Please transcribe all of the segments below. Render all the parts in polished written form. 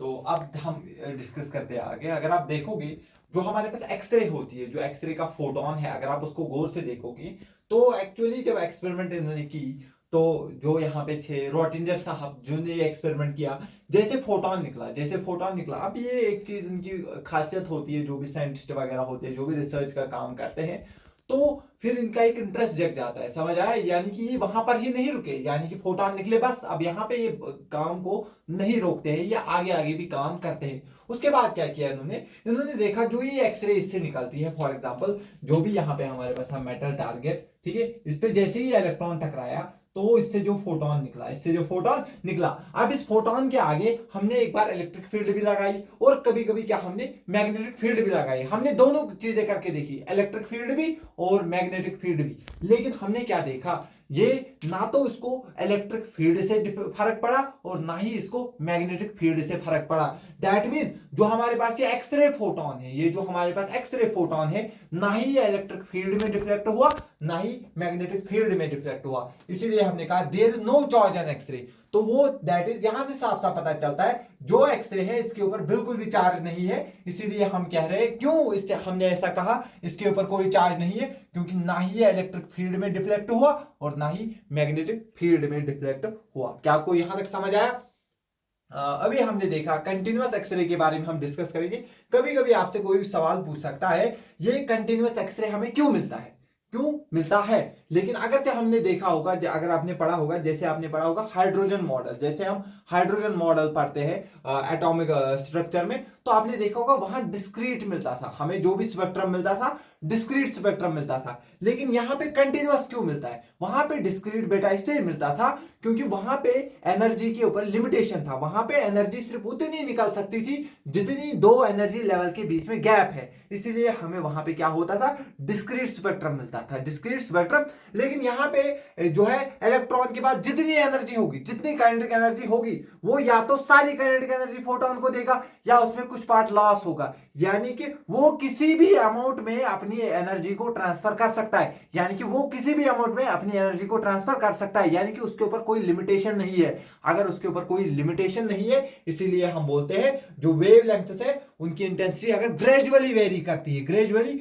तो अब हम डिस्कस करते हैं आगे। अगर आप देखोगे जो हमारे पास एक्सरे होती है, जो एक्सरे का फोटोन है, अगर आप उसको गौर से देखोगे तो एक्चुअली जब एक्सपेरिमेंट इन्होंने की तो जो यहाँ पे थे रोटिंजर साहब जिन्होंने ये एक्सपेरिमेंट किया, जैसे फोटोन निकला। अब ये एक चीज इनकी खासियत होती है, जो भी साइंटिस्ट वगैरह होते हैं, जो भी रिसर्च का काम करते हैं, तो फिर इनका एक इंटरेस्ट जग जाता है, समझ आया। यानी कि ये वहां पर ही नहीं रुके, यानी कि फोटोन निकले बस, अब यहाँ पे ये काम को नहीं रोकते हैं, ये आगे आगे भी काम करते हैं। उसके बाद क्या किया इन्होंने, देखा जो ये एक्सरे इससे निकलती है, फॉर एग्जांपल जो भी यहाँ पे हमारे पास है मेटल टारगेट, ठीक है, इस पे जैसे ही इलेक्ट्रॉन टकराया तो इससे जो फोटोन निकला, अब इस फोटोन के आगे हमने एक बार इलेक्ट्रिक फील्ड भी लगाई और कभी कभी क्या हमने मैग्नेटिक फील्ड भी लगाई। हमने दोनों चीजें करके देखी, इलेक्ट्रिक फील्ड भी और मैग्नेटिक फील्ड भी। लेकिन हमने क्या देखा, ये ना तो इसको इलेक्ट्रिक फील्ड से फर्क पड़ा और ना ही इसको मैग्नेटिक फील्ड से फर्क पड़ा। दैट मींस जो हमारे पास ये एक्सरे फोटोन है, ये जो हमारे पास एक्सरे फोटोन है, ना ही ये इलेक्ट्रिक फील्ड में डिफ्लेक्ट हुआ, ना ही मैग्नेटिक फील्ड में डिफ्लेक्ट हुआ। इसीलिए हमने कहा there is no charge in X-ray. तो वो दैट इज, यहां से साफ साफ पता चलता है जो एक्सरे है इसके ऊपर बिल्कुल भी चार्ज नहीं है। इसीलिए हम कह रहे हैं, क्यों इससे हमने ऐसा कहा, इसके ऊपर कोई चार्ज नहीं है, क्योंकि ना ही ये इलेक्ट्रिक फील्ड में डिफ्लेक्ट हुआ और ना ही मैग्नेटिक फील्ड में डिफ्लेक्ट हुआ। क्या आपको यहां तक समझ आया? अभी हमने देखा कंटिन्यूअस एक्सरे के बारे में हम डिस्कस करेंगे। कभी कभी आपसे कोई सवाल पूछ सकता है, ये कंटिन्यूअस एक्सरे हमें क्यों मिलता है, लेकिन अगर हमने देखा होगा, अगर आपने पढ़ा होगा, जैसे आपने पढ़ा होगा हाइड्रोजन मॉडल, जैसे हम हाइड्रोजन मॉडल पढ़ते हैं एटॉमिक स्ट्रक्चर में, तो आपने देखा होगा वहां डिस्क्रीट मिलता था, हमें जो भी स्पेक्ट्रम मिलता था डिस्क्रीट स्पेक्ट्रम मिलता था। लेकिन यहां पे कंटिन्यूअस क्यों मिलता है? वहां पे डिस्क्रीट बेटा इसलिए मिलता था क्योंकि वहां पे एनर्जी के ऊपर लिमिटेशन था, वहां पे एनर्जी सिर्फ उतनी निकल सकती थी जितनी दो एनर्जी लेवल के बीच में गैप है। इसीलिए हमें वहां पे क्या होता था, डिस्क्रीट स्पेक्ट्रम मिलता था, डिस्क्रीट स्पेक्ट्रम। लेकिन यहाँ पे जो है इलेक्ट्रॉन के पास जितनी एनर्जी होगी, जितनी काइनेटिक एनर्जी होगी, वो या तो सारी काइनेटिक एनर्जी फोटोन को देगा या उसमें कुछ पार्ट लॉस होगा। यानी कि वो किसी भी अमाउंट में अपनी एनर्जी को ट्रांसफर कर सकता है, यानी कि उसके ऊपर कोई लिमिटेशन नहीं है। अगर उसके ऊपर कोई लिमिटेशन नहीं है, इसीलिए हम बोलते हैं जो वेवलेंथ्स है उनकी इंटेंसिटी अगर ग्रेजुअली वेरी करती है,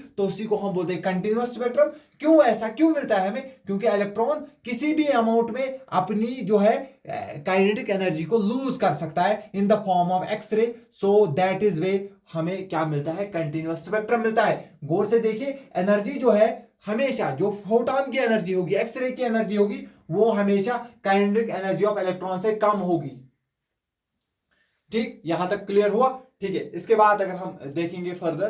तो उसी को हम बोलते हैं कंटिन्यूअस स्पेक्ट्रम। क्यों ऐसा क्यों मिलता है हमें? क्योंकि इलेक्ट्रॉन किसी भी अमाउंट में अपनी जो है काइनेटिक एनर्जी को लूज कर सकता है in the form of x-ray. So that is way हमें क्या मिलता है, कंटिन्यूअस स्पेक्ट्रम मिलता है। गौर से देखिए, एनर्जी जो है हमेशा, जो फोटोन की एनर्जी होगी, एक्सरे की एनर्जी होगी, वो हमेशा काइनेटिक एनर्जी ऑफ इलेक्ट्रॉन से कम होगी। ठीक, यहां तक क्लियर हुआ? ठीक है, इसके बाद अगर हम देखेंगे फर्दर,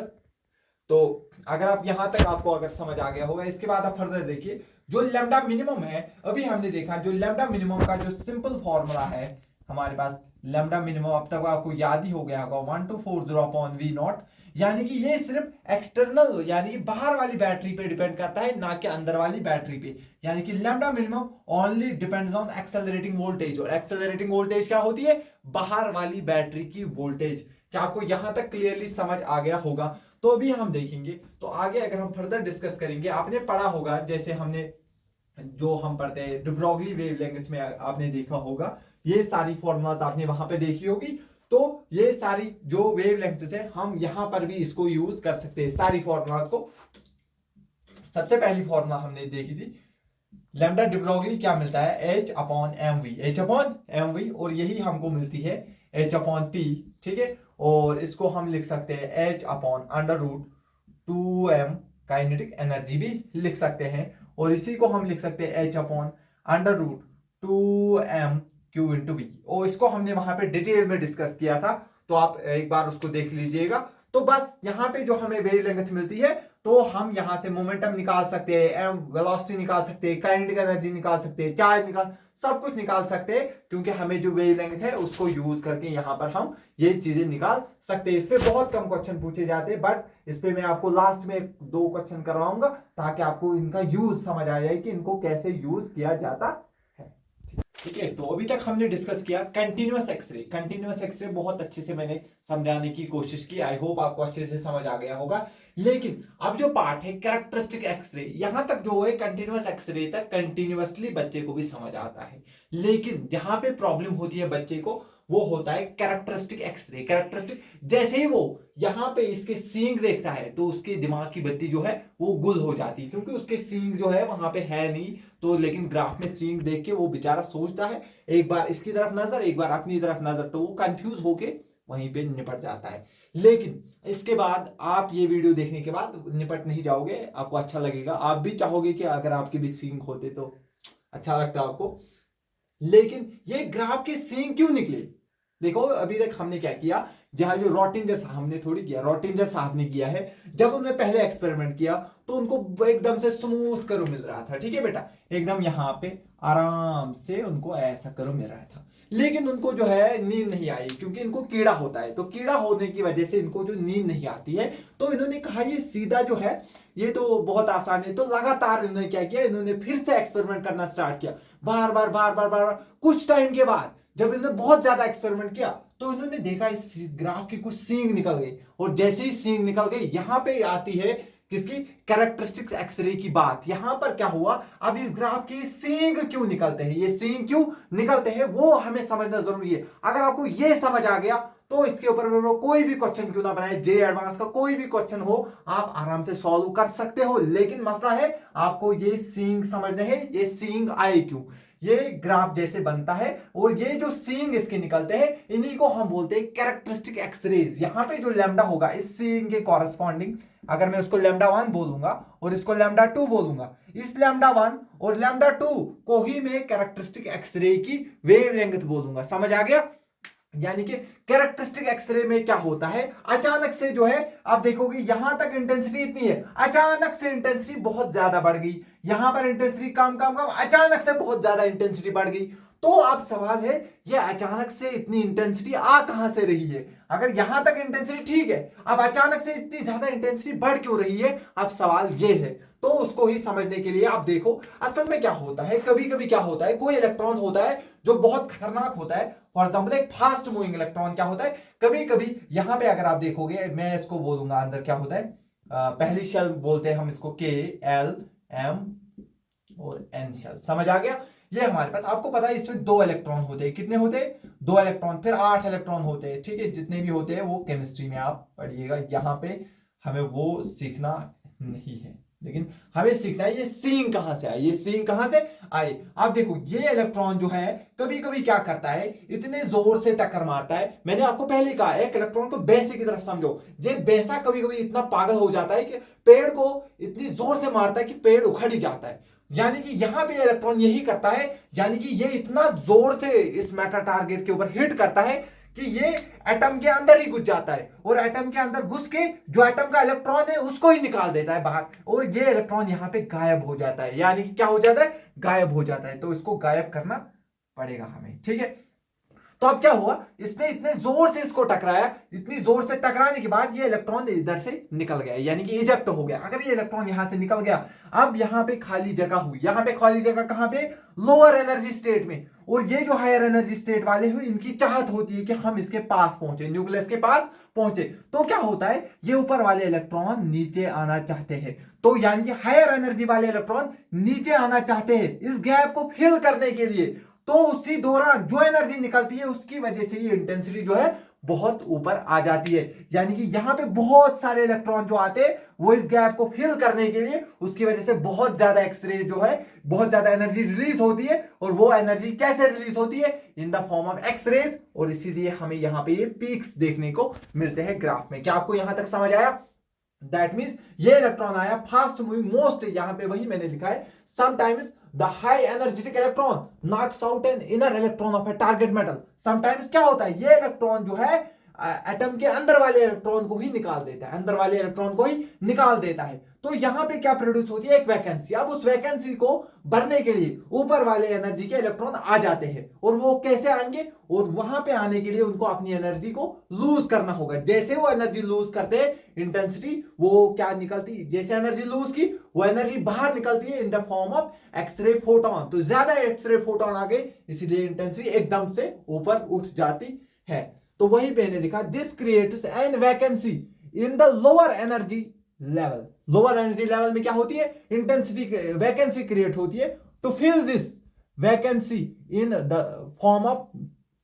तो अगर आप यहां तक आपको अगर समझ आ गया होगा, इसके बाद आप फर्दर देखिए जो लैम्डा मिनिमम है। अभी हमने देखा जो लैम्डा मिनिमम का जो सिंपल फॉर्मूला है हमारे पास, लैम्डा मिनिमम अब तक आपको याद ही हो गया होगा, 1240/V0। यानी कि ये सिर्फ एक्सटर्नल यानी कि बाहर वाली बैटरी पे डिपेंड करता है, ना कि अंदर वाली बैटरी पे। यानी कि lambda minimum only depends on accelerating voltage, और एक्सेलरेटिंग वोल्टेज क्या होती है, बाहर वाली बैटरी की वोल्टेज। क्या आपको यहां तक क्लियरली समझ आ गया होगा? तो अभी हम देखेंगे, तो आगे अगर हम फर्दर डिस्कस करेंगे, आपने पढ़ा होगा, जैसे हमने जो हम पढ़ते हैं डिब्रोगली वेवलेंथ में आपने देखा होगा, ये सारी फॉर्मूलाज आपने वहां पे देखी होगी। तो ये सारी जो वेवलेंथ है हम यहां पर भी इसको यूज कर सकते हैं, सारी फॉर्मूलाज को। सबसे पहली फॉर्मूला हमने देखी थी, लैम्डा डिब्रोगली क्या मिलता है, H/mv, और यही हमको मिलती है H/p। ठीक है, और इसको हम लिख सकते हैं H/√2m, काइनेटिक एनर्जी भी लिख सकते हैं, और इसी को हम लिख सकते हैं H/√2m/q/v। और इसको हमने वहां पे डिटेल में डिस्कस किया था, तो आप एक बार उसको देख लीजिएगा। तो बस यहाँ पे जो हमें वेवलेंथ मिलती है, तो हम यहां से मोमेंटम निकाल सकते हैं, वेलोसिटी निकाल सकते हैं, काइनेटिक एनर्जी निकाल सकते हैं, चार्ज सब कुछ निकाल सकते हैं, क्योंकि हमें जो वेवलेंथ है उसको यूज करके यहां पर हम ये चीजें निकाल सकते हैं। इस पे बहुत कम क्वेश्चन पूछे जाते हैं, बट इस पे मैं आपको लास्ट में 2 क्वेश्चन करवाऊंगा, ताकि आपको इनका यूज समझ आ जाए कि इनको कैसे यूज किया जाता है। ठीक है, तो अभी तक हमने डिस्कस किया कंटिन्यूअस एक्सरे बहुत अच्छे से मैंने समझाने की कोशिश की। आई होप आपको अच्छे से समझ आ गया होगा। लेकिन अब जो पार्ट है कैरेक्टरिस्टिक एक्सरे, यहां तक जो है कंटिन्यूअस एक्सरे तक कंटिन्यूअसली बच्चे को भी समझ आता है। लेकिन जहां पे प्रॉब्लम होती है बच्चे को, वो होता है कैरेक्टरिस्टिक एक्सरे। कैरेक्टरिस्टिक जैसे ही वो यहाँ पे इसके सींग देखता है तो उसके दिमाग की बत्ती जो है वो गुल हो जाती है, क्योंकि उसके सींग जो है वहां पे है नहीं। तो लेकिन ग्राफ में सींग देख के वो बेचारा सोचता है, एक बार इसकी तरफ नजर एक बार अपनी तरफ नजर, तो वो कंफ्यूज होके वहीं पे निपट जाता है। लेकिन इसके बाद आप ये वीडियो देखने के बाद निपट नहीं जाओगे, आपको अच्छा लगेगा, आप भी चाहोगे कि अगर आपके भी सींग होते तो अच्छा लगता आपको। लेकिन ये ग्राफ के सींग क्यों निकले? देखो अभी तक हमने क्या किया, जहां जो रॉटिंजर साहब हमने थोड़ी किया, रॉटिंजर साहब ने किया है। जब उन्होंने पहले एक्सपेरिमेंट किया तो उनको एकदम से स्मूथ करो मिल रहा था, ठीक है बेटा, एकदम यहाँ पे आराम से उनको ऐसा करो मिल रहा था। लेकिन उनको जो है नींद नहीं आई, क्योंकि इनको कीड़ा होता है, तो कीड़ा होने की वजह से इनको जो नींद नहीं आती है। तो इन्होंने कहा ये सीधा जो है ये तो बहुत आसान है। तो लगातार इन्होंने क्या किया, इन्होंने फिर से एक्सपेरिमेंट करना स्टार्ट किया, बार बार बार बार बार बार। कुछ टाइम के बाद जब इन्होंने बहुत ज्यादा एक्सपेरिमेंट किया तो इन्होंने देखा इस ग्राफ की कुछ सींग निकल गई, और जैसे ही सींग निकल गई यहां पे आती है किसकी, कैरेक्टरिस्टिक्स एक्सरे की बात। यहां पर क्या हुआ, अब इस ग्राफ के सींग क्यों निकलते हैं, ये सींग क्यों निकलते हैं वो हमें समझना जरूरी है। अगर आपको ये समझ आ गया तो इसके ऊपर कोई भी क्वेश्चन क्यों ना बनाए, जे एडवांस का कोई भी क्वेश्चन हो आप आराम से सॉल्व कर सकते हो। लेकिन मसला है आपको ये सींग समझने हैं, ये सींग आए क्यों, ये ग्राफ जैसे बनता है और ये जो सींग इसके निकलते हैं इन्हीं को हम बोलते हैं कैरेक्टरिस्टिक एक्सरेज। यहां पे जो लैम्डा होगा इस सींग के कॉरेस्पॉन्डिंग, अगर मैं उसको लैम्डा 1 बोलूंगा और इसको लैम्डा 2 बोलूंगा, इस लैम्डा 1 और लैम्डा 2 को ही मैं कैरेक्टरिस्टिक एक्सरे की वेवलेंथ बोलूंगा। समझ आ गया? यानी कि कैरेक्टरिस्टिक एक्सरे में क्या होता है, अचानक से जो है आप देखोगे यहां तक इंटेंसिटी इतनी है, अचानक से इंटेंसिटी बहुत ज्यादा बढ़ गई, यहां पर इंटेंसिटी कम कम कम, अचानक से बहुत ज्यादा इंटेंसिटी बढ़ गई। तो अब सवाल है ये अचानक से इतनी इंटेंसिटी आ कहां से रही है? अगर यहां तक इंटेंसिटी ठीक है, अब अचानक से इतनी ज्यादा इंटेंसिटी बढ़ क्यों रही है? अब सवाल ये है। तो उसको ही समझने के लिए आप देखो असल में क्या होता है, कभी कभी क्या होता है, कोई इलेक्ट्रॉन होता है जो बहुत खतरनाक होता है। फॉर एग्जाम्पल एक फास्ट मूविंग इलेक्ट्रॉन क्या होता है, कभी कभी यहां पे अगर आप देखोगे, मैं इसको बोलूंगा अंदर क्या होता है, पहली शेल बोलते हैं हम इसको के एल एम और एन शेल। समझ आ गया? ये हमारे पास, आपको पता है इसमें 2 इलेक्ट्रॉन होते हैं, कितने होते हैं, 2 इलेक्ट्रॉन, फिर 8 इलेक्ट्रॉन होते हैं, ठीक है, जितने भी होते हैं वो केमिस्ट्री में आप पढ़िएगा, यहां पे हमें वो सीखना नहीं है। लेकिन हमें सीखना है ये सींग कहां से आई, ये सींग कहां से आई। आप देखो ये इलेक्ट्रॉन जो है कभी कभी क्या करता है, इतने जोर से टक्कर मारता है। मैंने आपको पहले कहा एक इलेक्ट्रॉन को बैसे की तरफ समझो, ये बैसा कभी कभी इतना पागल हो जाता है कि पेड़ को इतनी जोर से मारता है कि पेड़ उखड़ ही जाता है। यानी कि यहां पे इलेक्ट्रॉन यही करता है, यानी कि ये इतना जोर से इस मेटा टारगेट के ऊपर हिट करता है कि ये एटम के अंदर ही घुस जाता है, और एटम के अंदर घुस के जो एटम का इलेक्ट्रॉन है उसको ही निकाल देता है बाहर, और ये इलेक्ट्रॉन यहां पे गायब हो जाता है। यानी कि क्या हो जाता है, गायब हो जाता है। तो इसको गायब करना पड़ेगा हमें, ठीक है। तो अब क्या हुआ, इसने इतने जोर से इसको टकराया, इतनी जोर से टकराने के बाद ये इलेक्ट्रॉन इधर से निकल गया, यानी कि इजेक्ट हो गया। अगर ये इलेक्ट्रॉन यहां से निकल गया, अब यहां पे खाली जगह हुई, यहां पे खाली जगह कहां पे, लोअर एनर्जी स्टेट में। और ये जो हायर एनर्जी स्टेट वाले हुए इनकी चाहत होती है कि हम इसके पास पहुंचे, न्यूक्लियस के पास पहुंचे। तो क्या होता है, ये ऊपर वाले इलेक्ट्रॉन नीचे आना चाहते हैं, तो यानी कि हायर एनर्जी वाले इलेक्ट्रॉन नीचे आना चाहते हैं इस गैप को फिल करने के लिए। तो उसी दौरान जो एनर्जी निकलती है उसकी वजह से ये इंटेंसिटी जो है बहुत ऊपर आ जाती है। यानी कि यहां पे बहुत सारे इलेक्ट्रॉन जो आते हैं वो इस गैप को फिल करने के लिए, उसकी वजह से बहुत ज्यादा एक्सरे जो है, बहुत ज्यादा एनर्जी रिलीज होती है। और वो एनर्जी कैसे रिलीज होती है, in the form of X-rays, और इसीलिए हमें यहां पे ये पीक्स देखने को मिलते हैं ग्राफ में। क्या आपको यहां तक समझ आया? दैट मीन्स ये इलेक्ट्रॉन आया फास्ट मूविंग मोस्ट, यहां पे वही मैंने लिखा है, sometimes the high energetic electron knocks out an inner electron of a target metal। sometimes क्या होता है, ये इलेक्ट्रॉन जो है एटम के अंदर वाले इलेक्ट्रॉन को ही निकाल देता है, अंदर वाले इलेक्ट्रॉन को ही निकाल देता है। तो यहां पे क्या प्रोड्यूस होती है, एक वैकेंसी। अब उस वैकेंसी को भरने के लिए ऊपर वाले एनर्जी के इलेक्ट्रॉन आ जाते हैं, और वो कैसे आएंगे, और वहां पे आने के लिए उनको अपनी एनर्जी को लूज करना होगा। जैसे वो एनर्जी लूज करते हैं, इंटेंसिटी वो क्या निकलती, जैसे एनर्जी लूज की वो एनर्जी बाहर निकलती है in the form of x ray photon. तो ज्यादा एक्सरे फोटोन आ गए, इसलिए इंटेंसिटी एकदम से ऊपर उठ जाती है। तो वही मैंने लिखा, this creates an vacancy in the lower energy level. Lower energy level में क्या होती है, इंटेंसिटी वैकेंसी क्रिएट होती है। To fill this vacancy in the form of,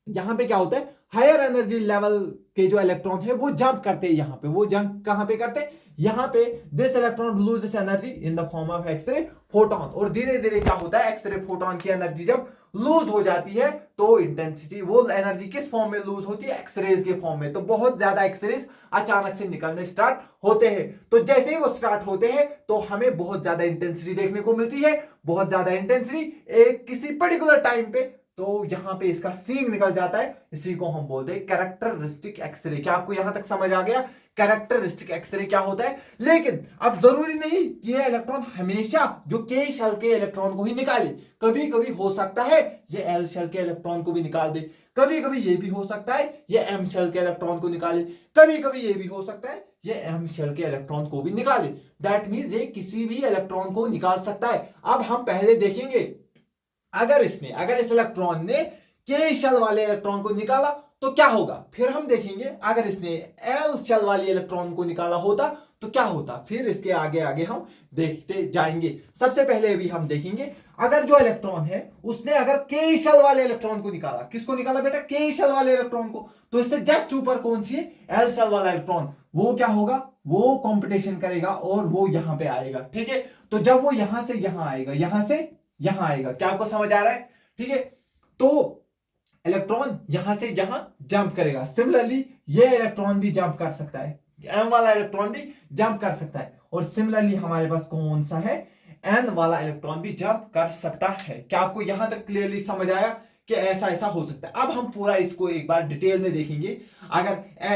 यहां पे क्या होता है, हायर एनर्जी लेवल के जो इलेक्ट्रॉन है वो जंप करते हैं यहाँ पे। वो जंप कहां पे करते हैं? यहाँ पे। This electron loses energy in the form of x ray photon. और धीरे धीरे क्या होता है, एक्सरे फोटोन की एनर्जी जब लूज हो जाती है तो इंटेंसिटी, वो एनर्जी किस फॉर्म में लूज होती है? एक्सरेज के फॉर्म में। तो बहुत ज्यादा एक्सरेज अचानक से निकलने स्टार्ट होते हैं। तो जैसे ही वो स्टार्ट होते हैं तो हमें बहुत ज्यादा इंटेंसिटी देखने को मिलती है, बहुत ज्यादा इंटेंसिटी एक किसी पर्टिकुलर टाइम पे। तो यहां पे इसका सीन निकल जाता है, इसी को हम बोलते हैं कैरेक्टरिस्टिक एक्सरे। क्या आपको यहां तक समझ आ गया कैरेक्टरिस्टिक एक्सरे क्या होता है? लेकिन अब जरूरी नहीं कि ये इलेक्ट्रॉन हमेशा जो के शेल के इलेक्ट्रॉन को ही निकाले। कभी कभी हो सकता है ये एल शेल के इलेक्ट्रॉन को भी निकाल दे, कभी कभी ये भी हो सकता है ये एम शेल के इलेक्ट्रॉन को निकाले, कभी कभी ये भी हो सकता है ये एम शेल के इलेक्ट्रॉन को भी निकाले। दैट मींस ये किसी भी इलेक्ट्रॉन को निकाल सकता है। अब हम पहले देखेंगे अगर इस इलेक्ट्रॉन ने के शेल वाले इलेक्ट्रॉन को निकाला तो क्या होगा। फिर हम देखेंगे अगर इसने एल शेल वाले इलेक्ट्रॉन को निकाला होता तो क्या होता। फिर इसके आगे आगे हम देखते जाएंगे। सबसे पहले अभी हम देखेंगे अगर जो इलेक्ट्रॉन है उसने अगर के शेल वाले इलेक्ट्रॉन को निकाला। किसको निकाला बेटा? के शेल वाले इलेक्ट्रॉन को। तो इससे जस्ट ऊपर कौन सी है? एल शेल वाला इलेक्ट्रॉन। वो क्या होगा? वो कंपटीशन करेगा और वो यहां पे आएगा। ठीक है, तो जब वो यहां से यहां आएगा, यहां से यहां आएगा, क्या आपको समझ आ रहा है? ठीक है, तो इलेक्ट्रॉन यहां से यहां जंप करेगा। सिमिलरली ये इलेक्ट्रॉन भी जंप कर सकता है, एम वाला इलेक्ट्रॉन भी जंप कर सकता है। और सिमिलरली हमारे पास कौन सा है? एन वाला इलेक्ट्रॉन भी जंप कर सकता है। क्या आपको यहां तक क्लियरली समझ आया कि ऐसा ऐसा हो सकता है? अब हम पूरा इसको एक बार डिटेल में देखेंगे। अगर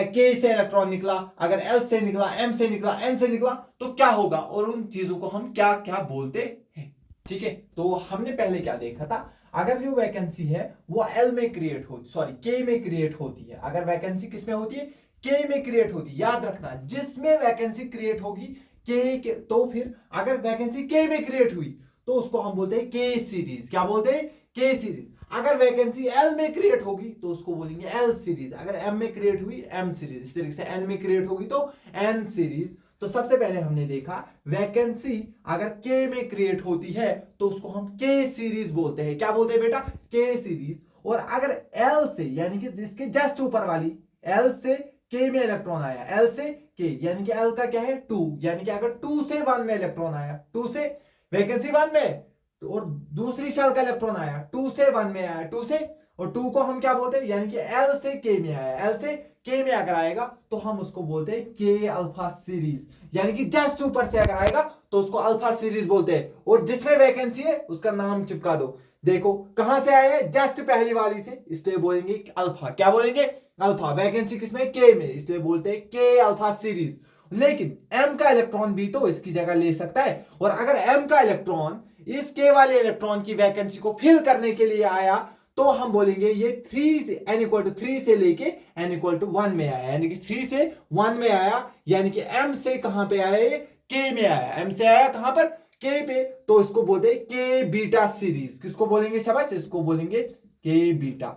के से इलेक्ट्रॉन निकला, अगर एल से निकला, एम से निकला, एन से निकला तो क्या होगा और उन चीजों को हम क्या क्या बोलते हैं। ठीक है, तो हमने पहले क्या देखा था? अगर जो वैकेंसी है वो एल में क्रिएट होती, सॉरी के में क्रिएट होती है। अगर वैकेंसी किस में होती है? के में क्रिएट होती है। याद रखना, जिसमें वैकेंसी क्रिएट होगी के तो फिर अगर वैकेंसी के में क्रिएट हुई तो उसको हम बोलते हैं के सीरीज। क्या बोलते हैं? के सीरीज। अगर वैकेंसी एल में क्रिएट होगी तो उसको बोलेंगे एल सीरीज। अगर एम में क्रिएट हुई एम सीरीज। इस तरीके से एन में क्रिएट होगी तो एन सीरीज। तो सबसे पहले हमने देखा वैकेंसी अगर के में क्रिएट होती है तो उसको हम के सीरीज बोलते हैं। क्या बोलते हैं बेटा? के सीरीज। और अगर एल से, यानी कि जिसके जस्ट ऊपर वाली, एल से के में इलेक्ट्रॉन आया, एल से के यानी कि एल का क्या है? 2, यानी कि अगर 2 से 1 में इलेक्ट्रॉन आया, 2 से वैकेंसी 1 में, और दूसरी शेल का इलेक्ट्रॉन आया 2 से 1 में आया, 2 से, और 2 को हम क्या बोलते हैं? यानी कि एल से के में आया, एल से के में अगर आएगा तो हम उसको बोलते हैं के अल्फा सीरीज। यानी कि जस्ट ऊपर से अगर आएगा तो उसको अल्फा सीरीज बोलते हैं। और जिसमें वैकेंसी है उसका नाम चिपका दो। देखो कहां से आया है? जस्ट पहली वाली से, इसलिए बोलेंगे अल्फा। क्या बोलेंगे? अल्फा। वैकेंसी किसमें? के में, इसलिए बोलते हैं के अल्फा सीरीज। लेकिन एम का इलेक्ट्रॉन भी तो इसकी जगह ले सकता है। और अगर एम का इलेक्ट्रॉन इस के वाले इलेक्ट्रॉन की वैकेंसी को फिल करने के लिए आया तो हम बोलेंगे ये 3 से n=3 से लेके n=1 में आया। यानी कि 3 से 1 में आया, यानी कि m से कहां पे आया? ये k में आया। m से आया कहां पर? k पे। तो इसको बोलते हैं के बीटा सीरीज। किसको बोलेंगे शाबाश? इसको बोलेंगे के बीटा।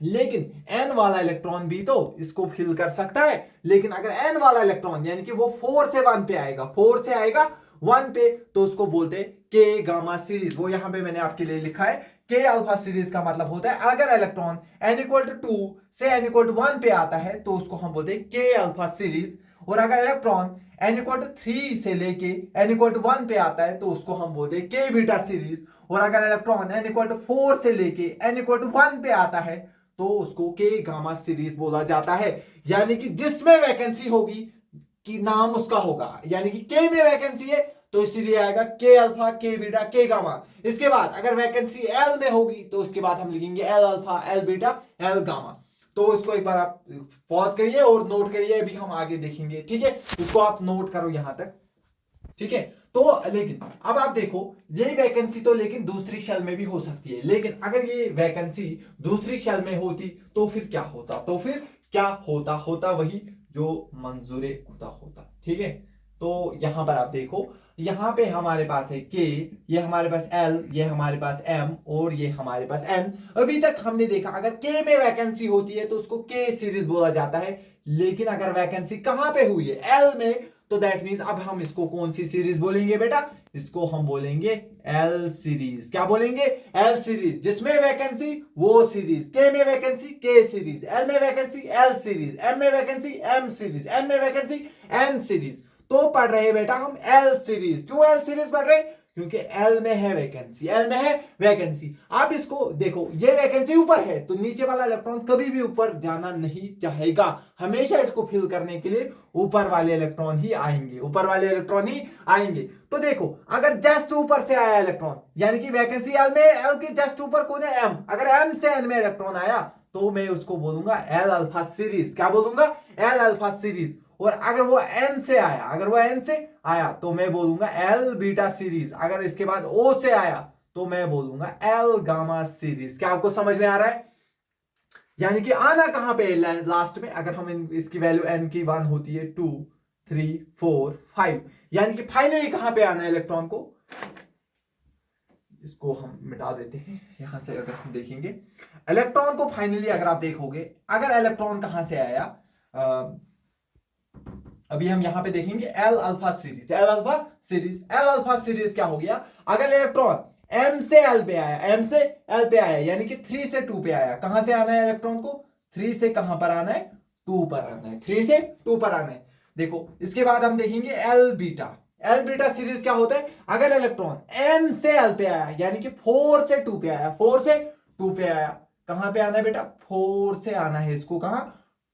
लेकिन n वाला इलेक्ट्रॉन भी तो इसको फिल कर सकता है। लेकिन अगर n वाला इलेक्ट्रॉन यानी कि वो 4 से 1 पे आएगा, 4 से आएगा 1 पे, तो उसको बोलते हैं के गामा सीरीज। वो यहां पे मैंने आपके लिए लिखा है के अल्फा सीरीज का मतलब होता है अगर इलेक्ट्रॉन n=2 से n=1 पे आता है तो उसको हम बोलते हैं के अल्फा सीरीज। और अगर इलेक्ट्रॉन n=3 से लेके n=1 पे आता है तो उसको हम बोलते हैं के बीटा सीरीज। और अगर इलेक्ट्रॉन n=4 से लेके n=1 पे आता है तो उसको के गामा सीरीज बोला जाता है। यानी कि जिसमें वैकेंसी होगी कि नाम उसका होगा, यानी कि के में वैकेंसी है तो इसीलिए आएगा के अल्फा, के बीटा, के गामा। इसके बाद अगर वैकेंसी एल में होगी तो उसके बाद हम लिखेंगे L alpha, L beta, L gamma. तो इसको एक बार आप पॉज करिए और नोट करिए, अभी हम आगे देखेंगे। ठीक है, इसको आप नोट करो यहां तक। ठीक है, तो लेकिन अब आप देखो ये वैकेंसी तो लेकिन दूसरी शेल में भी हो सकती है। लेकिन अगर ये वैकेंसी दूसरी शेल में होती तो फिर क्या होता? तो फिर क्या होता? होता वही जो मंजूरे खुदा होता। ठीक है, तो यहां पर आप देखो, यहां पे हमारे पास है के, ये हमारे पास एल, ये हमारे पास एम, और ये हमारे पास एन। अभी तक हमने देखा अगर के में वैकेंसी होती है तो उसको के सीरीज बोला जाता है। लेकिन अगर वैकेंसी कहां पे हुई है? एल में, तो दैट मीन्स अब हम इसको कौन सी सीरीज बोलेंगे बेटा, इसको हम बोलेंगे एल सीरीज। क्या बोलेंगे, एल सीरीज। जिसमें वैकेंसी वो सीरीज, के में वैकेंसी के सीरीज, एल में वैकेंसी एल सीरीज, एम में वैकेंसी एम सीरीज, एन में वैकेंसी एन सीरीज। तो पढ़ रहे बेटा हम एल सीरीज। क्यों एल सीरीज पढ़ रहे, क्योंकि एल में है वैकेंसी, एल में है वैकेंसी। आप इसको देखो, ये वैकेंसी ऊपर है तो नीचे वाला इलेक्ट्रॉन कभी भी ऊपर जाना नहीं चाहेगा, हमेशा इसको फिल करने के लिए ऊपर वाले इलेक्ट्रॉन ही आएंगे, ऊपर वाले इलेक्ट्रॉन ही आएंगे। तो देखो अगर जस्ट ऊपर से आया इलेक्ट्रॉन, यानी कि वैकेंसी एल में, एल के जस्ट ऊपर कौन है, एम। अगर एम से एन में इलेक्ट्रॉन आया तो मैं उसको बोलूंगा एल अल्फा सीरीज। क्या बोलूंगा, एल अल्फा सीरीज। और अगर वो एन से आया, अगर वो एन से आया तो मैं बोलूंगा एल बीटा सीरीज। अगर इसके बाद ओ से आया तो मैं बोलूंगा एल गामा सीरीज। क्या आपको समझ में आ रहा है, यानी कि आना कहां पे लास्ट में, अगर हम इसकी वैल्यू एन की 1 होती है 2 3 4 5, यानी कि फाइनली कहां पे आना है इलेक्ट्रॉन को। इसको हम मिटा देते हैं यहां से। अगर हम देखेंगे इलेक्ट्रॉन को फाइनली, अगर आप देखोगे अगर इलेक्ट्रॉन कहां से आया, अभी हम यहां पे देखेंगे L alpha series, L alpha series. L alpha series क्या हो गया, अगर इलेक्ट्रॉन एम से एल पे आया, एम से एल पे आया, यानी कि 3 से 2 पे आया, कहां से आना है इलेक्ट्रॉन को, 3 से कहां पर आना है, 2 पर आना है, 3 से 2 पर आना है। देखो इसके बाद हम देखेंगे L beta. L beta series क्या होता है, अगर इलेक्ट्रॉन एन से एल पे आया, यानी कि 4 से 2 पे आया, 4 से 2 पे आया, कहां पे आना है बेटा, 4 से आना है इसको, कहां,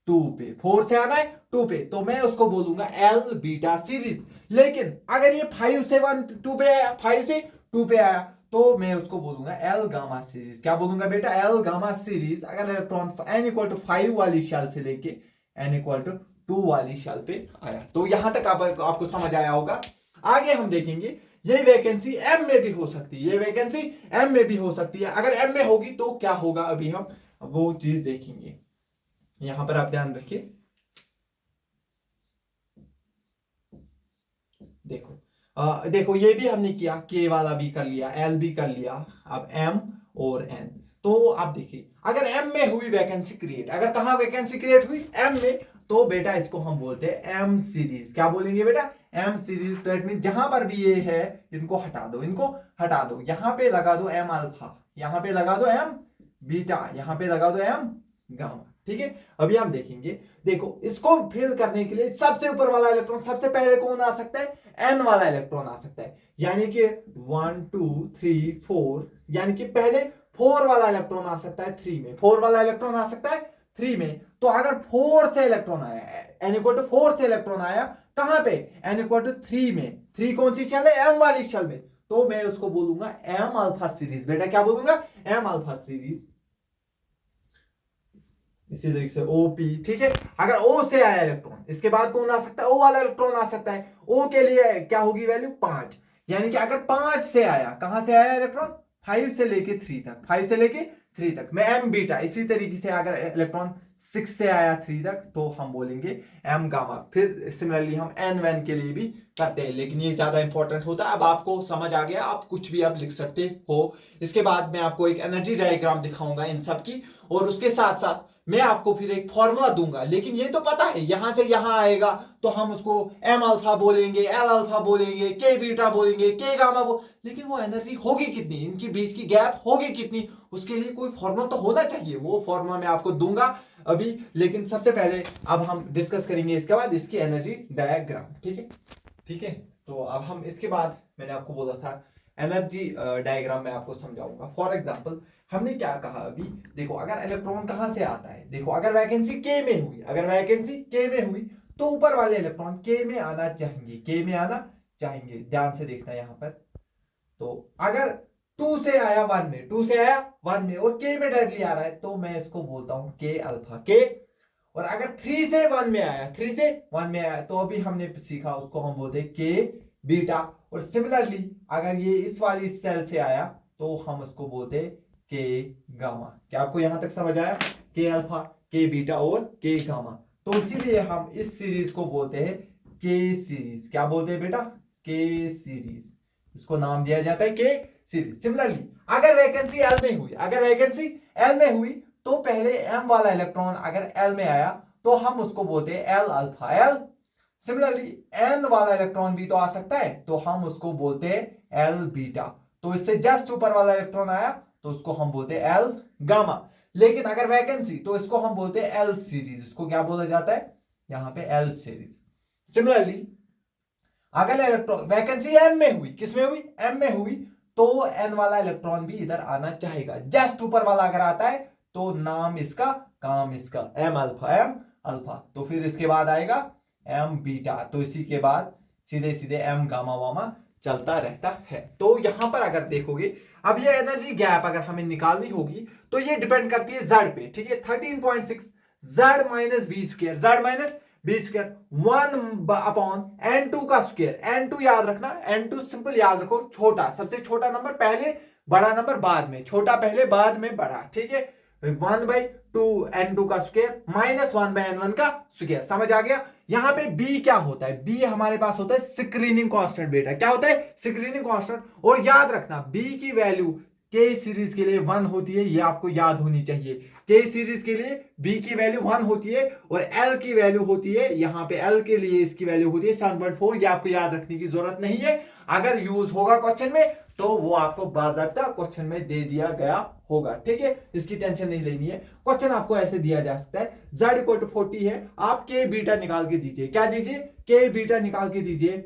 2 पे, 4 से आना है 2 पे, तो मैं उसको बोलूंगा एल बीटा सीरीज। लेकिन अगर ये 5 से 1 2 पे आया, 5 से 2 पे आया, तो मैं उसको बोलूंगा एल गामा सीरीज। क्या बोलूंगा बेटा, एल गामा सीरीज। अगर इलेक्ट्रॉन n इक्वल टू 5 वाली शेल से लेके n इक्वल टू 2 वाली शेल पे आया। तो यहां तक आपको समझ आया होगा। आगे हम देखेंगे ये वैकेंसी एम में भी हो सकती है, ये वैकेंसी एम में भी हो सकती है। अगर एम में होगी तो क्या होगा, अभी हम वो चीज देखेंगे। यहां पर आप ध्यान रखिए, देखो देखो ये भी हमने किया, के वाला भी कर लिया, एल भी कर लिया, अब एम और एन। तो आप देखिए अगर एम में हुई वैकेंसी क्रिएट, अगर कहां वैकेंसी क्रिएट हुई, एम में, तो बेटा इसको हम बोलते हैं एम सीरीज। क्या बोलेंगे बेटा, एम सीरीज। दैट मीन जहां पर भी ये है इनको हटा दो, इनको हटा दो, यहां पे लगा दो एम अल्फा, यहां पे लगा दो एम बीटा, यहां पे लगा दो एम गामा। ठीक है, अभी हम देखेंगे। देखो इसको फिल करने के लिए सबसे ऊपर वाला इलेक्ट्रॉन, सबसे पहले कौन आ सकता है, एन वाला इलेक्ट्रॉन आ सकता है, यानी कि 1 2 3 4, यानी कि पहले 4 वाला इलेक्ट्रॉन आ सकता है 3 में, 4 वाला इलेक्ट्रॉन आ सकता है 3 में। तो अगर 4 से इलेक्ट्रॉन आया, एन इक्वल टू 4 से इलेक्ट्रॉन आया कहां पे, एन इक्वल टू 3 में, 3 कौन सी शेल है, एम वाली शेल में, तो मैं उसको बोलूंगा एम अल्फा सीरीज। बेटा क्या बोलूंगा, एम अल्फा सीरीज। इसी तरीके से ओपी। ठीक है, अगर ओ से आया इलेक्ट्रॉन, इसके बाद कौन आ सकता है, ओ वाला इलेक्ट्रॉन आ सकता है। ओ के लिए क्या होगी वैल्यू, 5, यानी कि अगर 5 से आया, कहां से आया इलेक्ट्रॉन, 5 से लेके 3 तक, 5 से लेके 3 तक, मैं एम बीटा। इसी तरीके से अगर इलेक्ट्रॉन 6 से आया 3 तक, तो हम बोलेंगे एम गामा। फिर सिमिलरली हम एन वैन के लिए भी करते हैं, लेकिन ये ज्यादा इंपॉर्टेंट होता है। अब आपको समझ आ गया, आप कुछ भी आप लिख सकते हो। इसके बाद मैं आपको एक एनर्जी डायग्राम दिखाऊंगा इन सब की, और उसके साथ साथ मैं आपको फिर एक फॉर्मूला दूंगा। लेकिन ये तो पता है यहां से यहां आएगा तो हम उसको एम अल्फा बोलेंगे, एल अल्फा बोलेंगे, के बीटा बोलेंगे, के गामा लेकिन वो एनर्जी होगी कितनी, इनकी बीच की गैप होगी कितनी, उसके लिए कोई फॉर्मूला तो होना चाहिए। वो फॉर्मूला मैं आपको दूंगा अभी, लेकिन सबसे पहले अब हम डिस्कस करेंगे इसके बाद इसकी एनर्जी डायग्राम। ठीक है, ठीक है। तो अब हम इसके बाद, मैंने आपको बोला था एनर्जी डायग्राम में आपको समझाऊंगा। फॉर एग्जांपल हमने क्या कहा अभी, देखो अगर इलेक्ट्रॉन कहां से आता है, देखो अगर वैकेंसी के में हुई, अगर वैकेंसी के में हुई तो ऊपर वाले इलेक्ट्रॉन के में आना चाहेंगे, के में आना चाहेंगे। ध्यान से देखना यहां पर, तो अगर 2 से आया 1 में, 2 से आया 1 में और के में डायरेक्टली आ रहा है, तो मैं इसको बोलता हूं के अल्फा के। और अगर 3 से 1 में आया, 3 से 1 में आया, तो अभी हमने सीखा उसको हम बोलते हैं के बीटा। और सिमिलरली अगर ये इस वाली सेल से आया तो हम उसको बोलते हैं के गामा। क्या आपको यहां तक समझ आया, के अल्फा, के बीटा और के गामा। तो इसीलिए हम इस सीरीज को बोलते हैं के सीरीज। क्या बोलते हैं बेटा, के सीरीज, इसको नाम दिया जाता है के सीरीज। सिमिलरली अगर वैकेंसी एल में हुई, अगर वैकेंसी एल में हुई तो पहले एम वाला इलेक्ट्रॉन अगर एल में आया तो हम उसको बोलते हैं L alpha, L similarly n वाला इलेक्ट्रॉन भी तो आ सकता है, तो हम उसको बोलते हैं L बीटा। तो इससे जस्ट ऊपर वाला इलेक्ट्रॉन आया तो उसको हम बोलते हैं L गामा। लेकिन अगर वैकेंसी तो इसको हम बोलते हैं L सीरीज। इसको क्या बोला जाता है यहां पे L सीरीज। सिमिलरली अगर इलेक्ट्रॉन वैकेंसी m में हुई, किस में हुई, m में हुई, तो n वाला इलेक्ट्रॉन भी इधर आना चाहेगा। जस्ट ऊपर वाला अगर आता है तो नाम इसका काम इसका m अल्फा, तो फिर इसके बाद आएगा m बीटा, तो इसी के बाद सीधे सीधे m गामा वामा चलता रहता है। तो यहां पर अगर देखोगे अब ये एनर्जी गैप अगर हमें निकालनी होगी तो ये डिपेंड करती है z पे, ठीक है। 13.6 z minus B square, z minus B square 1 upon n2 का स्क्वायर। n2 याद रखना, n2 सिंपल याद रखो, छोटा, सबसे छोटा नंबर पहले, बड़ा नंबर बाद में, छोटा पहले बाद में बड़ा, ठीक है। 1/2 n2 का स्क्वायर माइनस 1/n1 का स्क्वायर, समझ आ गया। यहां पे b क्या होता है, b हमारे पास होता है स्क्रीनिंग कांस्टेंट बेटा। क्या होता है, स्क्रीनिंग कांस्टेंट। और याद रखना b की वैल्यू के सीरीज के लिए 1 होती है, ये आपको याद होनी चाहिए। के सीरीज के लिए b की वैल्यू 1 होती है और l की वैल्यू होती है, यहां पे l के लिए इसकी वैल्यू होती है 7.4। ये आपको याद रखने की जरूरत नहीं है, अगर यूज होगा क्वेश्चन में तो वो आपको बाकायदा क्वेश्चन में दे दिया गया होगा, ठीक है। इसकी टेंशन नहीं लेनी है। क्वेश्चन आपको ऐसे दिया जा सकता है, z इक्वल टू 40 है, आप के बीटा निकाल के दीजिए। क्या दीजिए, के बीटा निकाल के दीजिए।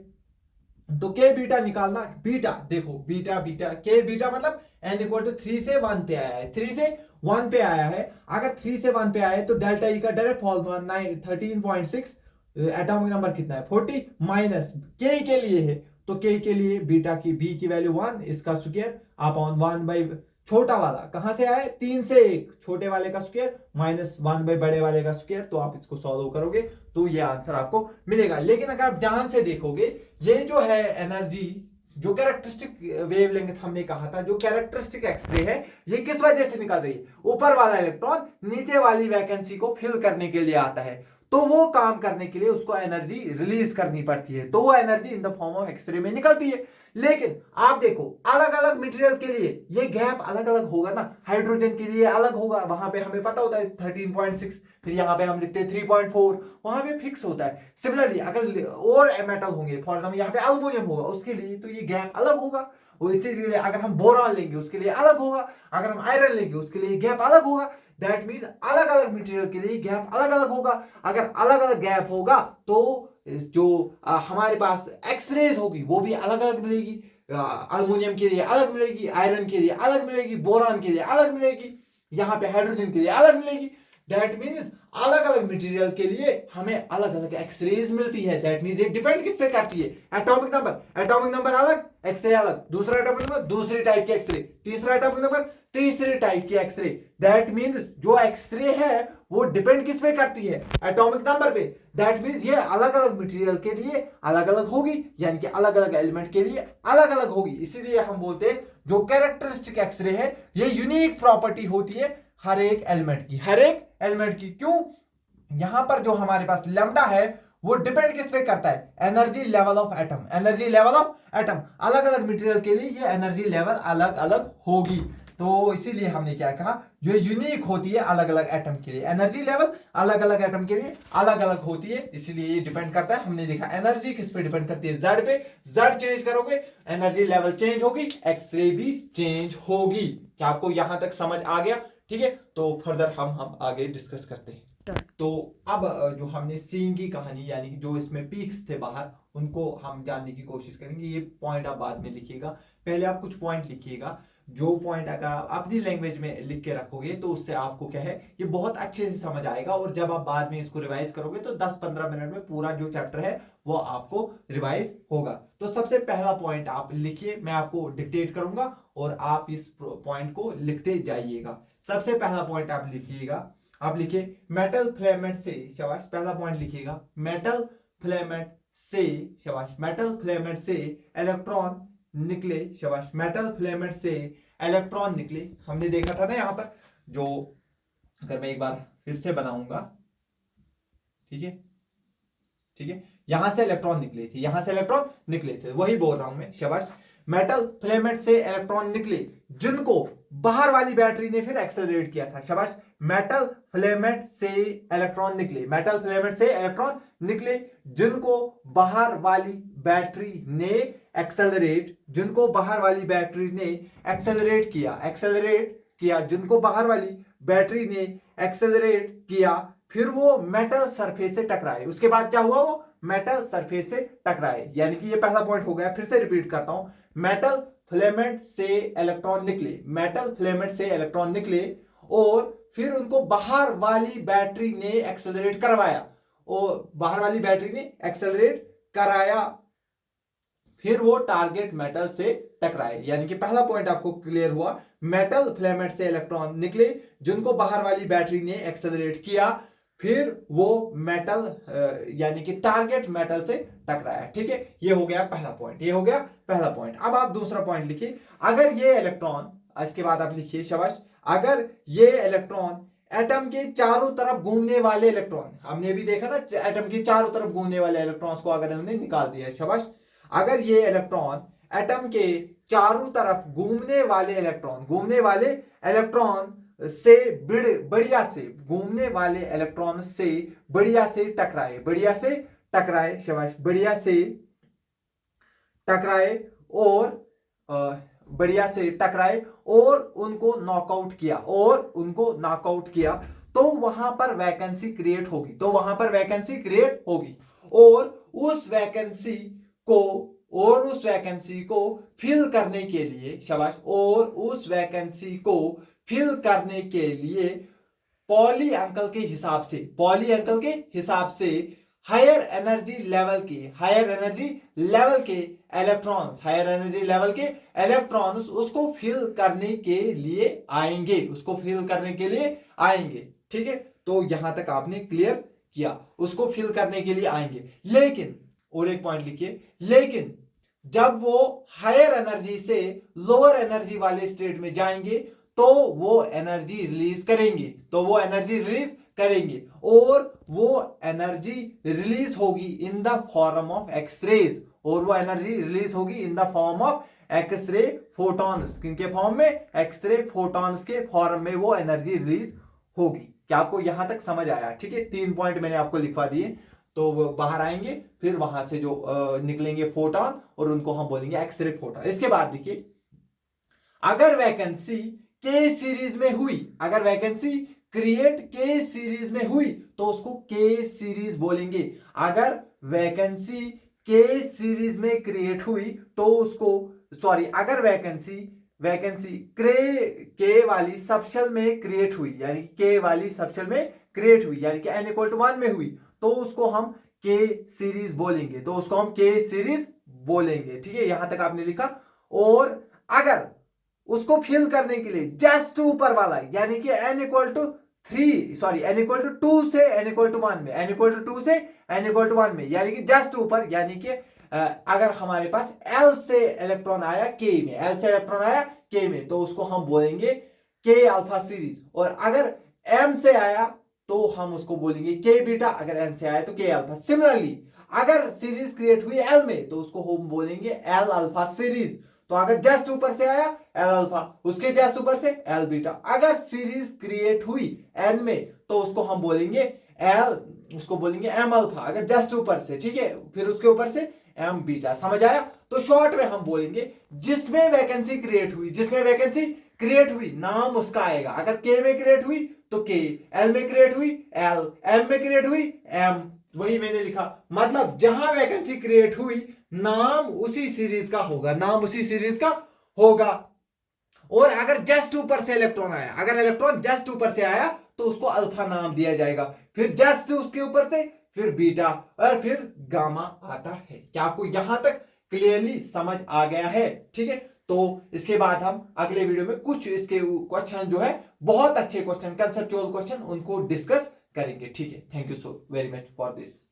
तो के बीटा निकालना, बीटा देखो, बीटा बीटा के बीटा मतलब n इक्वल टू 3 से 1 पे आया है, 3 से 1 पे आया है। अगर 3 से 1 पे आया है तो डेल्टा ई का डायरेक्ट फॉर्मूला 13.6, एटॉमिक नंबर कितना है 40, माइनस के लिए है, तो के लिए बीटा की बी की वैल्यू 1, इसका स्क्वायर अपॉन 1 बाई छोटा वाला कहां से आया, 3 से 1, छोटे वाले का स्क्वायर माइनस 1 बाई बड़े वाले का स्क्वायर। तो आप इसको सॉल्व करोगे तो ये आंसर आपको मिलेगा। लेकिन अगर आप ध्यान से देखोगे, ये जो है एनर्जी, जो कैरेक्टरिस्टिक वेवलेंथ हमने कहा था, जो कैरेक्टरिस्टिक एक्सरे है, ये किस वजह से निकल रही है, ऊपर वाला इलेक्ट्रॉन नीचे वाली वैकेंसी को फिल करने के लिए आता है, तो वो काम करने के लिए उसको एनर्जी रिलीज करनी पड़ती है, तो वो energy in the form of X-ray में निकलती है। लेकिन आप देखो अलग अलग मटेरियल के लिए ये गैप अलग अलग होगा ना, हाइड्रोजन के लिए अलग होगा, वहां पे हमें पता होता है 13.6, फिर यहां पे हम लिखते हैं 3.4, वहां पे फिक्स होता है। सिमिलरली अगर और मेटल होंगे, फॉर एग्जाम्पल यहाँ पे एल्युमिनियम होगा, उसके लिए तो ये गैप अलग होगा। इसीलिए अगर हम बोरॉन लेंगे उसके लिए अलग होगा, अगर हम आयरन लेंगे उसके लिए गैप अलग होगा। दैट मीन्स अलग अलग मटेरियल के लिए गैप अलग अलग होगा। अगर अलग अलग गैप होगा तो जो हमारे पास एक्सरेज होगी वो भी अलग अलग मिलेगी। अल्युमिनियम के लिए अलग मिलेगी, आयरन के लिए अलग मिलेगी, बोरान के लिए अलग मिलेगी, यहाँ पे हाइड्रोजन के लिए अलग मिलेगी। दैट मीन्स अलग अलग मटेरियल के लिए हमें अलग अलग एक्सरेज मिलती है। दैट मीन्स ये डिपेंड किस पे करती है, एटॉमिक नंबर अलग, एक्सरे अलग, दूसरा एटॉमिक नंबर दूसरी टाइप के एक्सरे, तीसरा एटॉमिक नंबर तीसरे टाइप के एक्सरे। दैट मीन्स जो एक्सरे है वो डिपेंड किस पे करती है, एटॉमिक नंबर पे। दैट मीन्स ये अलग अलग मटेरियल के लिए अलग अलग होगी, यानी कि अलग अलग एलिमेंट के लिए अलग अलग होगी। इसीलिए हम बोलते हैं जो कैरेक्टरिस्टिक एक्सरे है ये यूनिक प्रॉपर्टी होती है हर एक एलिमेंट की, हर एक एलिमेंट की। क्यों, यहां पर जो हमारे पास लैम्डा है वो डिपेंड किस पे करता है, energy level of atom, energy level of atom. अलग अलग मटेरियल के लिए ये एनर्जी लेवल अलग अलग होगी। तो इसीलिए हमने क्या कहा, जो यूनिक होती है अलग अलग एटम के लिए, एनर्जी लेवल अलग अलग एटम के लिए अलग अलग होती है। इसीलिए ये डिपेंड करता है, हमने देखा एनर्जी किस पे डिपेंड करती है, जेड पे। जेड चेंज करोगे एनर्जी लेवल चेंज होगी, एक्सरे भी चेंज होगी। क्या आपको यहां तक समझ आ गया, ठीक है। तो फर्दर हम आगे डिस्कस करते हैं। तो अब जो हमने सीइंग की कहानी, यानी कि जो इसमें पीक्स थे बाहर, उनको हम जानने की कोशिश करेंगे। ये पॉइंट आप बाद में लिखिएगा, पहले आप कुछ पॉइंट लिखिएगा। जो पॉइंट अगर आप अपनी लैंग्वेज में लिख के रखोगे तो उससे आपको क्या है, ये बहुत अच्छे से समझ आएगा। और जब आप बाद में इसको रिवाइज करोगे तो 10-15 मिनट में पूरा जो चैप्टर है वो आपको रिवाइज होगा। तो सबसे पहला पॉइंट आप लिखिए, मैं आपको डिक्टेट करूंगा और आप इस पॉइंट को लिखते जाइएगा। सबसे पहला पॉइंट आप लिखिएगा, आप लिखिए मेटल फिलामेंट से, शाबाश, पहला पॉइंट लिखिएगा, मेटल फिलामेंट से, शाबाश, मेटल फिलामेंट से इलेक्ट्रॉन निकले, शाबाश, मेटल फिलामेंट से इलेक्ट्रॉन निकले। हमने देखा था ना यहाँ पर, जो अगर मैं एक बार फिर से बनाऊंगा, ठीक है, ठीक है, यहां से इलेक्ट्रॉन निकले थे, यहां से इलेक्ट्रॉन निकले थे, वही बोल रहा हूं मैं, शाबाश। मेटल फिलामेंट से इलेक्ट्रॉन निकले जिनको बाहर वाली बैटरी ने फिर एक्सेलरेट किया था। शाबाश। मेटल फिलामेंट से इलेक्ट्रॉन निकले, मेटल फिलामेंट से इलेक्ट्रॉन निकले जिनको बाहर वाली बैटरी ने एक्सेलरेट, जिनको बाहर वाली बैटरी ने एक्सेलरेट किया, जिनको बाहर वाली बैटरी ने एक्सेलरेट किया, फिर वो मेटल सरफेस से टकराए। उसके बाद क्या हुआ, वो मेटल सरफेस से टकराए। यानी कि ये पहला पॉइंट हो गया। फिर से रिपीट करता हूं, मेटल फिलामेंट से इलेक्ट्रॉन निकले, मेटल फिलामेंट से इलेक्ट्रॉन निकले और फिर उनको बाहर वाली बैटरी ने एक्सेलरेट करवाया, और बाहर वाली बैटरी ने एक्सेलरेट कराया, फिर वो टारगेट मेटल से टकराए। यानी कि पहला पॉइंट आपको क्लियर हुआ, मेटल फिलामेंट से इलेक्ट्रॉन निकले जिनको बाहर वाली बैटरी ने एक्सेलरेट किया, फिर वो मेटल यानी कि टारगेट मेटल से टकराया। ठीक है, ये हो गया पहला पॉइंट, ये हो गया पहला पॉइंट। अब आप दूसरा पॉइंट लिखिए, अगर ये इलेक्ट्रॉन, इसके बाद आप लिखिए शाबाश, अगर ये इलेक्ट्रॉन एटम के चारों तरफ घूमने वाले इलेक्ट्रॉन, हमने भी देखा ना एटम के चारों तरफ घूमने वाले इलेक्ट्रॉन्स को अगर हमने निकाल दिया, शाबाश, अगर ये इलेक्ट्रॉन एटम के चारों तरफ घूमने वाले इलेक्ट्रॉन से बढ़िया से, घूमने वाले इलेक्ट्रॉन से बढ़िया से टकराए, शाबाश, बढ़िया से टकराए और उनको नॉकआउट किया, तो वहां पर वैकेंसी क्रिएट होगी, और उस वैकेंसी को फिल करने के लिए, शाबाश, और उस वैकेंसी को फिल करने के लिए पॉली अंकल के हिसाब से हायर एनर्जी लेवल के इलेक्ट्रॉन्स उसको फिल करने के लिए आएंगे, ठीक है। तो यहां तक आपने क्लियर किया, उसको फिल करने के लिए आएंगे। लेकिन और एक पॉइंट लिखिए, लेकिन जब वो हायर एनर्जी से लोअर एनर्जी वाले स्टेट में जाएंगे तो वो एनर्जी रिलीज करेंगे, और वो एनर्जी रिलीज होगी in the form of X-rays, X-ray photons. किनके फॉर्म में? एक्सरे फोटॉन्स के फॉर्म में वो एनर्जी रिलीज होगी। क्या आपको यहां तक समझ आया? ठीक है, 3 पॉइंट मैंने आपको लिखवा दिए। तो वो बाहर आएंगे, फिर वहां से जो निकलेंगे फोटॉन, और उनको हम बोलेंगे एक्सरे फोटॉन। इसके बाद देखिए, अगर वैकेंसी के सीरीज में हुई, अगर वैकेंसी क्रिएट के सीरीज में हुई तो उसको के सीरीज बोलेंगे। अगर वैकेंसी के सीरीज में क्रिएट हुई तो उसको, अगर वैकेंसी के वाली सबशेल में क्रिएट हुई, यानी के वाली सबशेल में क्रिएट हुई, यानी कि n = 1 में हुई, तो उसको हम के सीरीज बोलेंगे, ठीक है। यहां तक आपने लिखा। और अगर उसको फिल करने के लिए जस्ट ऊपर वाला, यानी कि n = 2 से n = 1 में, यानी कि जस्ट ऊपर, यानी कि अगर हमारे पास L से इलेक्ट्रॉन आया K में, तो उसको हम बोलेंगे K अल्फा सीरीज। और अगर M से आया तो हम उसको बोलेंगे K बीटा, अगर N से आया तो K अल्फा। सिमिलरली अगर सीरीज क्रिएट हुई L में तो उसको हम बोलेंगे L अल्फा सीरीज। तो अगर जस्ट ऊपर से आया L अल्फा, उसके जस्ट ऊपर से L बीटा। अगर सीरीज क्रिएट हुई N में तो उसको हम बोलेंगे M अल्फा, अगर जस्ट ऊपर से, ठीक है, फिर उसके ऊपर से M बीटा। समझ आया? तो शॉर्ट में हम बोलेंगे जिसमें वैकेंसी क्रिएट हुई नाम उसका आएगा। अगर K में क्रिएट हुई तो K, L में क्रिएट हुई L, M में क्रिएट हुई M। वही मैंने लिखा, मतलब जहां वैकेंसी क्रिएट हुई नाम उसी सीरीज का होगा, और अगर जस्ट ऊपर से इलेक्ट्रॉन आया, अगर इलेक्ट्रॉन जस्ट ऊपर से आया तो उसको अल्फा नाम दिया जाएगा, फिर जस्ट उसके ऊपर से फिर बीटा, और फिर गामा आता है। क्या आपको यहां तक क्लियरली समझ आ गया है? ठीक है, तो इसके बाद हम अगले वीडियो में कुछ इसके क्वेश्चन जो है, बहुत अच्छे क्वेश्चन, कंसेप्चुअल क्वेश्चन, उनको डिस्कस करेंगे। ठीक है, thank you so very much for this.